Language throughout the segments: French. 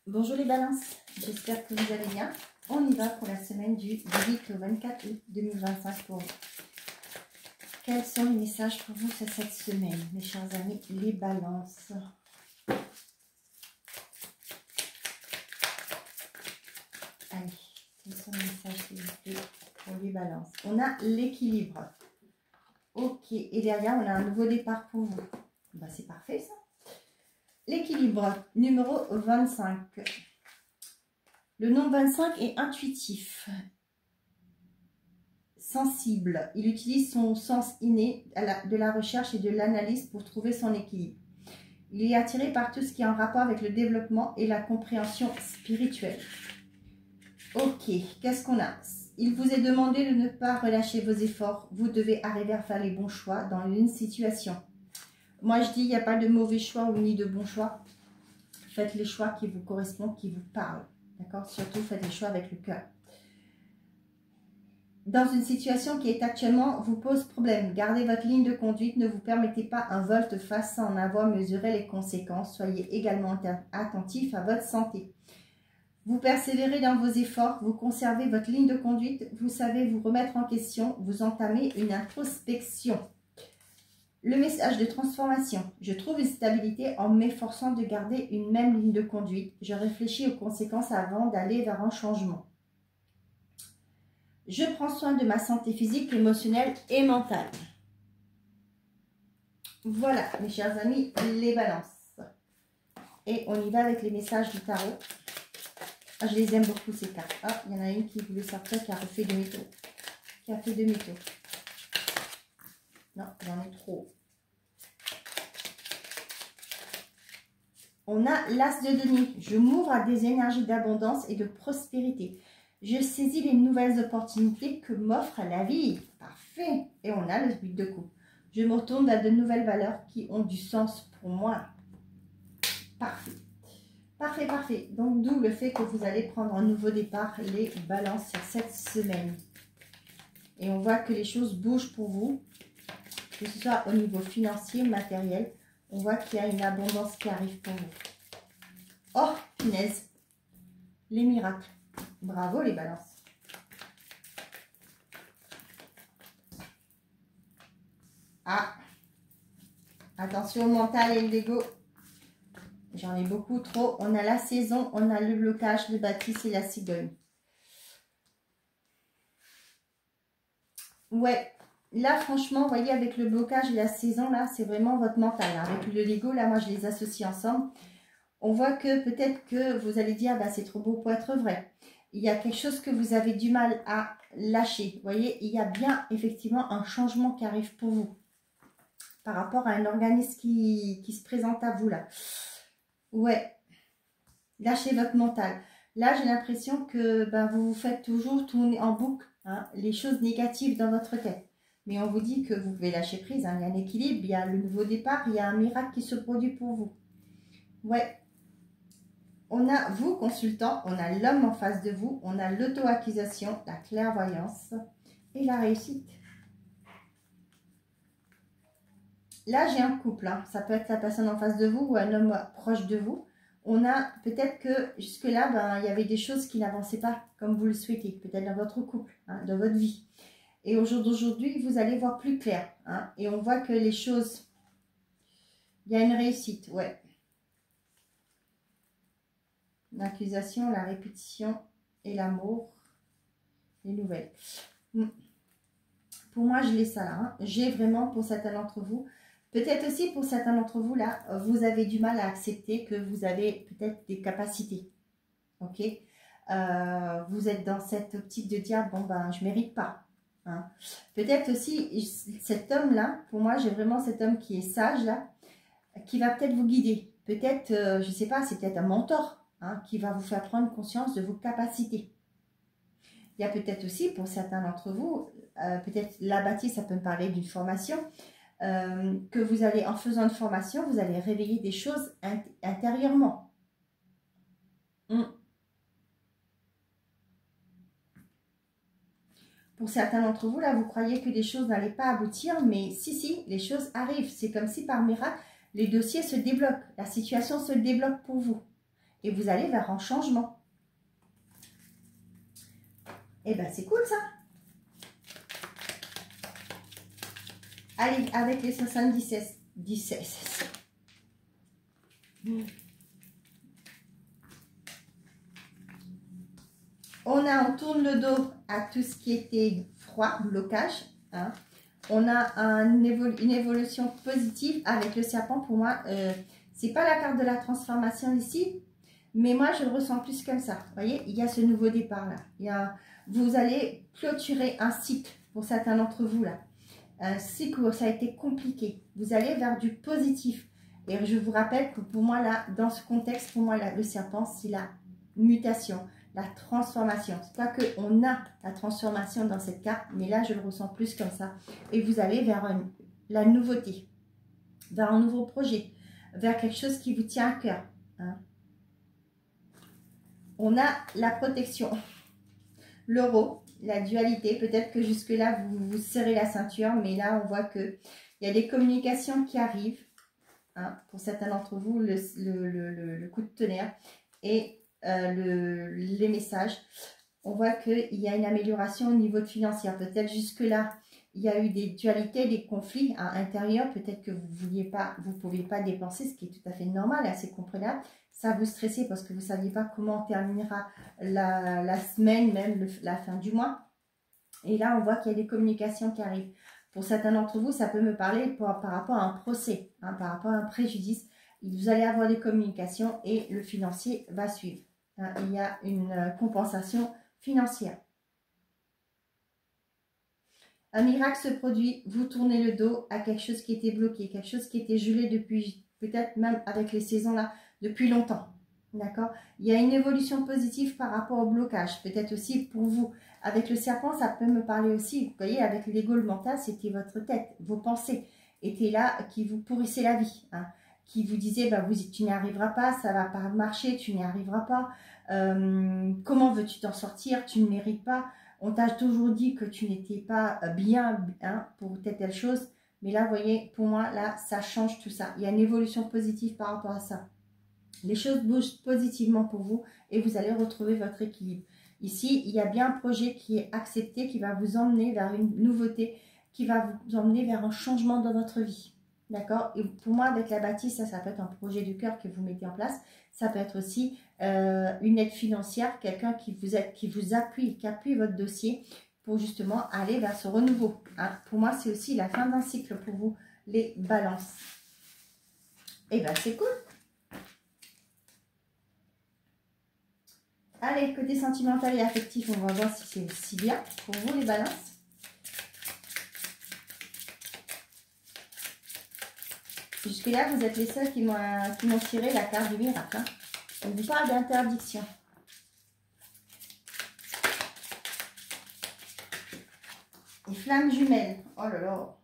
Bonjour les balances, j'espère que vous allez bien. On y va pour la semaine du 8 au 24 août 2025 pour vous. Quels sont les messages pour vous cette semaine, mes chers amis, les balances? Allez, quels sont les messages s'il vous plaît pour les balances? On a l'équilibre. Ok, et derrière on a un nouveau départ pour vous. Bah, c'est parfait ça. L'équilibre, numéro 25. Le nombre 25 est intuitif, sensible. Il utilise son sens inné de la recherche et de l'analyse pour trouver son équilibre. Il est attiré par tout ce qui est en rapport avec le développement et la compréhension spirituelle. Ok, qu'est-ce qu'on a? Il vous est demandé de ne pas relâcher vos efforts. Vous devez arriver à faire les bons choix dans une situation. Moi, je dis, il n'y a pas de mauvais choix ou ni de bons choix. Faites les choix qui vous correspondent, qui vous parlent. D'accord? Surtout, faites les choix avec le cœur. Dans une situation qui est actuellement vous pose problème, gardez votre ligne de conduite, ne vous permettez pas un volte-face sans en avoir mesuré les conséquences. Soyez également attentif à votre santé. Vous persévérez dans vos efforts, vous conservez votre ligne de conduite, vous savez vous remettre en question, vous entamez une introspection. Le message de transformation. Je trouve une stabilité en m'efforçant de garder une même ligne de conduite. Je réfléchis aux conséquences avant d'aller vers un changement. Je prends soin de ma santé physique, émotionnelle et mentale. Voilà, mes chers amis, les balances. Et on y va avec les messages du tarot. Ah, je les aime beaucoup, ces cartes. Ah, il y en a une qui voulait sortir, qui a refait demi-tour. Qui a fait demi-tour. Non, j'en ai trop. On a l'as de denier. Je m'ouvre à des énergies d'abondance et de prospérité. Je saisis les nouvelles opportunités que m'offre la vie. Parfait. Et on a le 8 de coupe. Je me retourne vers de nouvelles valeurs qui ont du sens pour moi. Parfait. Parfait, parfait. Donc, d'où le fait que vous allez prendre un nouveau départ, les balances sur cette semaine. Et on voit que les choses bougent pour vous, que ce soit au niveau financier, matériel. On voit qu'il y a une abondance qui arrive pour vous. Oh, punaise. Les miracles. Bravo les balances. Ah. Attention au mental et le l'ego. J'en ai beaucoup trop. On a la saison, on a le blocage de Baptiste et la cigogne. Ouais. Là, franchement, vous voyez, avec le blocage et la saison, là, c'est vraiment votre mental. Avec le Lego, là, moi, je les associe ensemble. On voit que peut-être que vous allez dire, bah, c'est trop beau pour être vrai. Il y a quelque chose que vous avez du mal à lâcher. Vous voyez, il y a bien, effectivement, un changement qui arrive pour vous. Par rapport à un organisme qui se présente à vous, là. Ouais. Lâchez votre mental. Là, j'ai l'impression que bah, vous vous faites toujours tourner en boucle hein, les choses négatives dans votre tête. Mais on vous dit que vous pouvez lâcher prise. Hein. Il y a un équilibre, il y a le nouveau départ, il y a un miracle qui se produit pour vous. Ouais. On a vous, consultant, on a l'homme en face de vous, on a l'auto-accusation, la clairvoyance et la réussite. Là, j'ai un couple. Hein. Ça peut être la personne en face de vous ou un homme proche de vous. On a peut-être que jusque-là, ben, il y avait des choses qui n'avançaient pas comme vous le souhaitez. Peut-être dans votre couple, hein, dans votre vie. Et au jour d'aujourd'hui, vous allez voir plus clair. Hein, et on voit que les choses... Il y a une réussite, ouais. L'accusation, la répétition et l'amour. Les nouvelles. Pour moi, je l'ai ça là. Hein. J'ai vraiment, pour certains d'entre vous... Peut-être aussi pour certains d'entre vous, là, vous avez du mal à accepter que vous avez peut-être des capacités. Ok, vous êtes dans cette optique de dire, bon, ben, je ne mérite pas. Hein. Peut-être aussi, cet homme-là, pour moi, j'ai vraiment cet homme qui est sage, là, qui va peut-être vous guider. Peut-être, je ne sais pas, c'est peut-être un mentor hein, qui va vous faire prendre conscience de vos capacités. Il y a peut-être aussi, pour certains d'entre vous, peut-être la bâtisse, ça peut me parler d'une formation, que vous allez, en faisant une formation, vous allez réveiller des choses intérieurement. Pour certains d'entre vous, là, vous croyez que des choses n'allaient pas aboutir, mais si, les choses arrivent. C'est comme si par miracle, les dossiers se débloquent, la situation se débloque pour vous. et vous allez vers un changement. Et ben c'est cool ça. Allez, avec les 77. 17. On tourne le dos à tout ce qui était froid, blocage. Hein. On a une évolution positive avec le serpent. Pour moi, c'est pas la carte de la transformation ici, mais moi je le ressens plus comme ça. Vous voyez, il y a ce nouveau départ là. Vous allez clôturer un cycle pour certains d'entre vous là. Un cycle où ça a été compliqué. Vous allez vers du positif. Et je vous rappelle que pour moi là, dans ce contexte, pour moi là, le serpent, c'est la mutation, la transformation. C'est pas qu'on a la transformation dans cette carte, mais là je le ressens plus comme ça. Et vous allez vers la nouveauté, vers un nouveau projet, vers quelque chose qui vous tient à cœur. Hein. On a la protection, l'euro, la dualité. Peut-être que jusque-là vous vous serrez la ceinture, mais là on voit que il y a des communications qui arrivent. Hein, pour certains d'entre vous, le coup de tonnerre et les messages. On voit qu'il y a une amélioration au niveau de financier. Peut-être jusque-là, il y a eu des dualités, des conflits à l'intérieur. Peut-être que vous ne pouviez pas dépenser, ce qui est tout à fait normal, assez comprenable. Ça vous stressait parce que vous ne saviez pas comment terminera la semaine, même la fin du mois. Et là, on voit qu'il y a des communications qui arrivent. Pour certains d'entre vous, ça peut me parler par rapport à un procès, hein, par rapport à un préjudice. Vous allez avoir des communications et le financier va suivre. Hein, il y a une compensation financière. Un miracle se produit, vous tournez le dos à quelque chose qui était bloqué, quelque chose qui était gelé depuis, peut-être même avec les saisons là, depuis longtemps. D'accord? Il y a une évolution positive par rapport au blocage, peut-être aussi pour vous. Avec le serpent, ça peut me parler aussi. Vous voyez, avec l'ego, le mental, c'était votre tête, vos pensées étaient là qui vous pourrissaient la vie. Hein, qui vous disaient, bah, tu n'y arriveras pas, ça ne va pas marcher, tu n'y arriveras pas. Comment veux-tu t'en sortir? Tu ne mérites pas. On t'a toujours dit que tu n'étais pas bien, hein, pour telle chose. Mais là, vous voyez, pour moi, là, ça change tout ça. Il y a une évolution positive par rapport à ça. Les choses bougent positivement pour vous et vous allez retrouver votre équilibre. Ici, il y a bien un projet qui est accepté, qui va vous emmener vers une nouveauté, qui va vous emmener vers un changement dans votre vie. D'accord? Et pour moi, avec la bâtisse, ça peut être un projet du cœur que vous mettez en place. Ça peut être aussi une aide financière, quelqu'un qui vous appuie, qui appuie votre dossier pour justement aller vers ce renouveau. Hein? Pour moi, c'est aussi la fin d'un cycle pour vous, les balances. Et bien, c'est cool. Allez, côté sentimental et affectif, on va voir si c'est aussi bien pour vous, les balances. Jusque-là, vous êtes les seuls qui m'ont tiré la carte du miracle. Hein. On vous parle d'interdiction. Les flammes jumelles. Oh là là.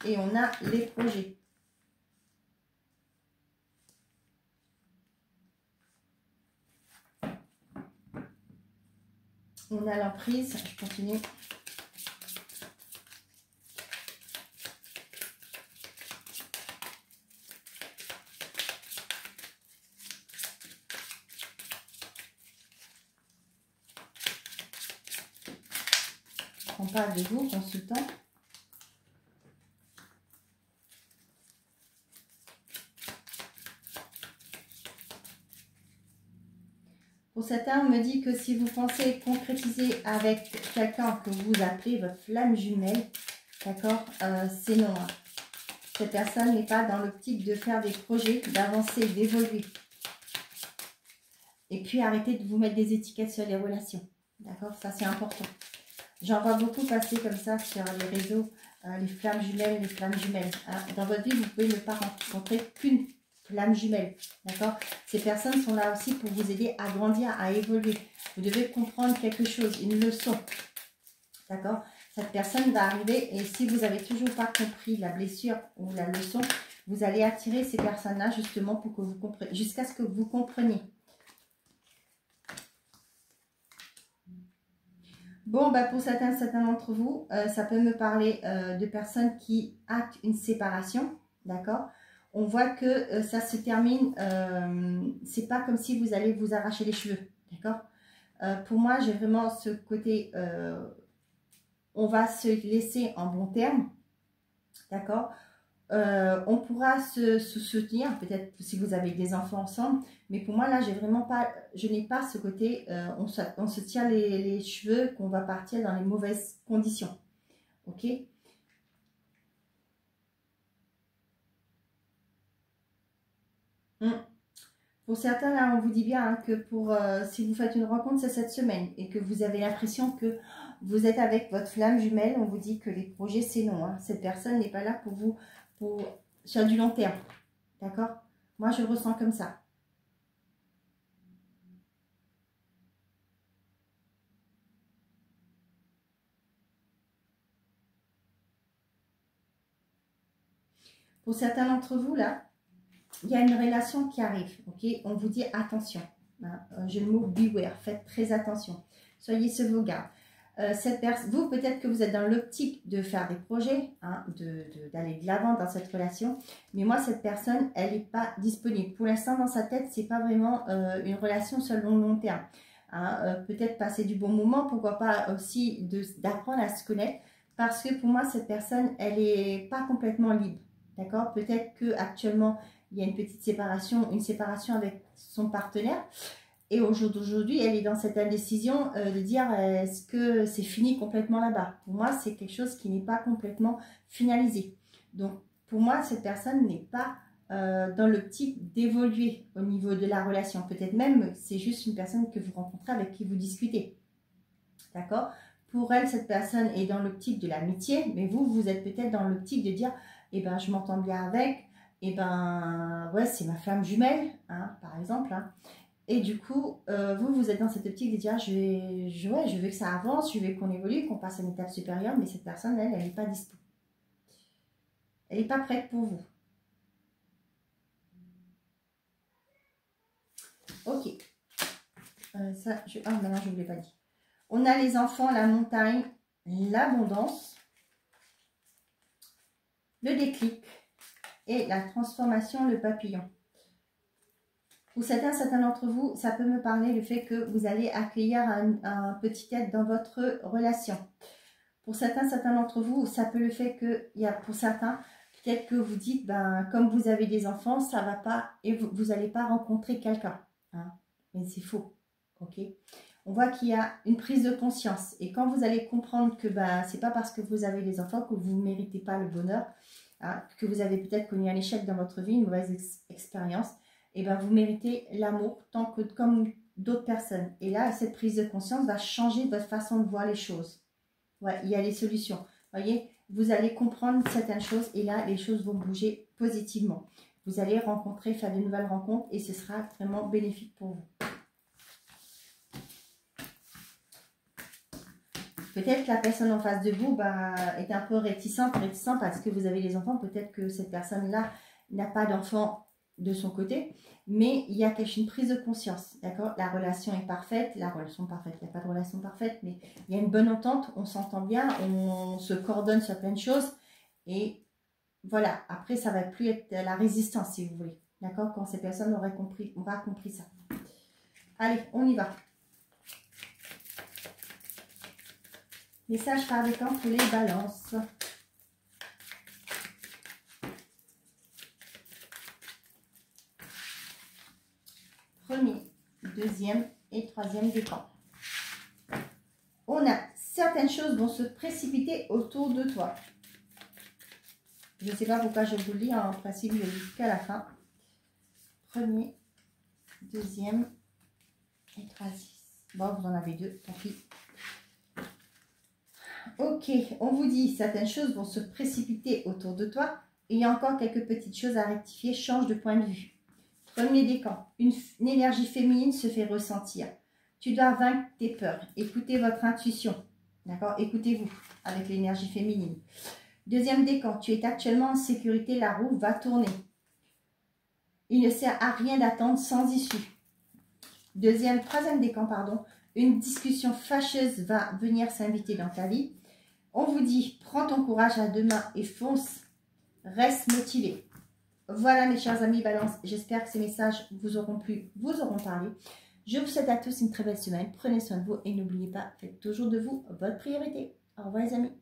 Et on a les projets. On a l'emprise. Je continue. On parle de vous, consultant. Pour certains, on me dit que si vous pensez concrétiser avec quelqu'un que vous appelez votre flamme jumelle, d'accord, c'est non. Hein. Cette personne n'est pas dans l'optique de faire des projets, d'avancer, d'évoluer. Et puis, arrêtez de vous mettre des étiquettes sur les relations. D'accord, ça c'est important. J'en vois beaucoup passer comme ça sur les réseaux, les flammes jumelles, les flammes jumelles. Hein. Dans votre vie, vous pouvez ne pas rencontrer qu'une flamme jumelle. D'accord? Ces personnes sont là aussi pour vous aider à grandir, à évoluer. Vous devez comprendre quelque chose, une leçon. D'accord? Cette personne va arriver et si vous n'avez toujours pas compris la blessure ou la leçon, vous allez attirer ces personnes-là justement pour que vous compreniez, jusqu'à ce que vous compreniez. Bon, bah pour certains d'entre vous, ça peut me parler de personnes qui actent une séparation, d'accord? on voit que ça se termine, c'est pas comme si vous allez vous arracher les cheveux, d'accord? Pour moi, j'ai vraiment ce côté, on va se laisser en bon terme, d'accord? On pourra se soutenir, peut-être si vous avez des enfants ensemble, mais pour moi là, j'ai vraiment pas, je n'ai pas ce côté, on se tire les cheveux, qu'on va partir dans les mauvaises conditions, ok? Pour certains, là, on vous dit bien hein, que pour si vous faites une rencontre, c'est cette semaine et que vous avez l'impression que vous êtes avec votre flamme jumelle, on vous dit que les projets, c'est non. Hein. Cette personne n'est pas là pour vous sur du long terme. D'accord? Moi, je ressens comme ça. Pour certains d'entre vous, là, il y a une relation qui arrive. Ok? On vous dit attention. Hein, j'ai le mot beware. Faites très attention. Soyez sauvegarde. Vous, peut-être que vous êtes dans l'optique de faire des projets, hein, d'aller de l'avant dans cette relation. Mais moi, cette personne, elle n'est pas disponible. Pour l'instant, dans sa tête, c'est pas vraiment une relation sur le long terme. Hein, peut-être passer du bon moment, pourquoi pas aussi d'apprendre à se connaître. Parce que pour moi, cette personne, elle n'est pas complètement libre. D'accord? Peut-être qu'actuellement, il y a une petite séparation, une séparation avec son partenaire. Et au jour d'aujourd'hui, elle est dans cette indécision de dire est-ce que c'est fini complètement là-bas. Pour moi, c'est quelque chose qui n'est pas complètement finalisé. Donc, pour moi, cette personne n'est pas dans l'optique d'évoluer au niveau de la relation. Peut-être même, c'est juste une personne que vous rencontrez, avec qui vous discutez. D'accord? Pour elle, cette personne est dans l'optique de l'amitié, mais vous, vous êtes peut-être dans l'optique de dire eh ben, je m'entends bien avec, eh ben, ouais, c'est ma flamme jumelle, hein, par exemple, hein. Et du coup, vous êtes dans cette optique de dire, je veux que ça avance, je veux qu'on évolue, qu'on passe à une étape supérieure, mais cette personne, elle n'est pas dispo. Elle n'est pas prête pour vous. Ok. Maintenant, je ne vous l'ai pas dit. On a les enfants, la montagne, l'abondance, le déclic et la transformation, le papillon. Pour certains d'entre vous, ça peut me parler le fait que vous allez accueillir un petit être dans votre relation. Pour certains d'entre vous, ça peut le fait que, pour certains, peut-être que vous dites, ben, comme vous avez des enfants, ça ne va pas et vous n'allez pas rencontrer quelqu'un. Hein, mais c'est faux. Ok? On voit qu'il y a une prise de conscience. Et quand vous allez comprendre que ben, ce n'est pas parce que vous avez des enfants que vous ne méritez pas le bonheur, hein, que vous avez peut-être connu un échec dans votre vie, une mauvaise expérience, et ben vous méritez l'amour tant que comme d'autres personnes. Et là, cette prise de conscience va changer votre façon de voir les choses. Ouais, il y a les solutions. Vous voyez, vous allez comprendre certaines choses et là, les choses vont bouger positivement. Vous allez rencontrer, faire de nouvelles rencontres et ce sera vraiment bénéfique pour vous. Peut-être que la personne en face de vous est un peu réticente parce que vous avez des enfants. Peut-être que cette personne-là n'a pas d'enfants de son côté, mais il y a une prise de conscience, d'accord? La relation est parfaite, il n'y a pas de relation parfaite, mais il y a une bonne entente, on s'entend bien, on se coordonne sur plein de choses, et voilà, après ça va plus être la résistance, si vous voulez, d'accord? Quand ces personnes aura compris ça. Allez, on y va. Message par décan pour les balances. Premier, deuxième et troisième décan. On a certaines choses vont se précipiter autour de toi. Je ne sais pas pourquoi je vous le lis, en principe je lis jusqu'à la fin. Premier, deuxième et troisième. Bon, vous en avez deux, tant pis. Ok, on vous dit certaines choses vont se précipiter autour de toi. Et il y a encore quelques petites choses à rectifier. Change de point de vue. Premier décan, une énergie féminine se fait ressentir. Tu dois vaincre tes peurs. Écoutez votre intuition. D'accord? Écoutez-vous avec l'énergie féminine. Deuxième décan, tu es actuellement en sécurité. La roue va tourner. Il ne sert à rien d'attendre sans issue. Troisième décan, pardon. Une discussion fâcheuse va venir s'inviter dans ta vie. On vous dit, prends ton courage à deux mains et fonce. Reste motivé. Voilà mes chers amis Balance, j'espère que ces messages vous auront plu, vous auront parlé. Je vous souhaite à tous une très belle semaine, prenez soin de vous et n'oubliez pas, faites toujours de vous votre priorité. Au revoir les amis.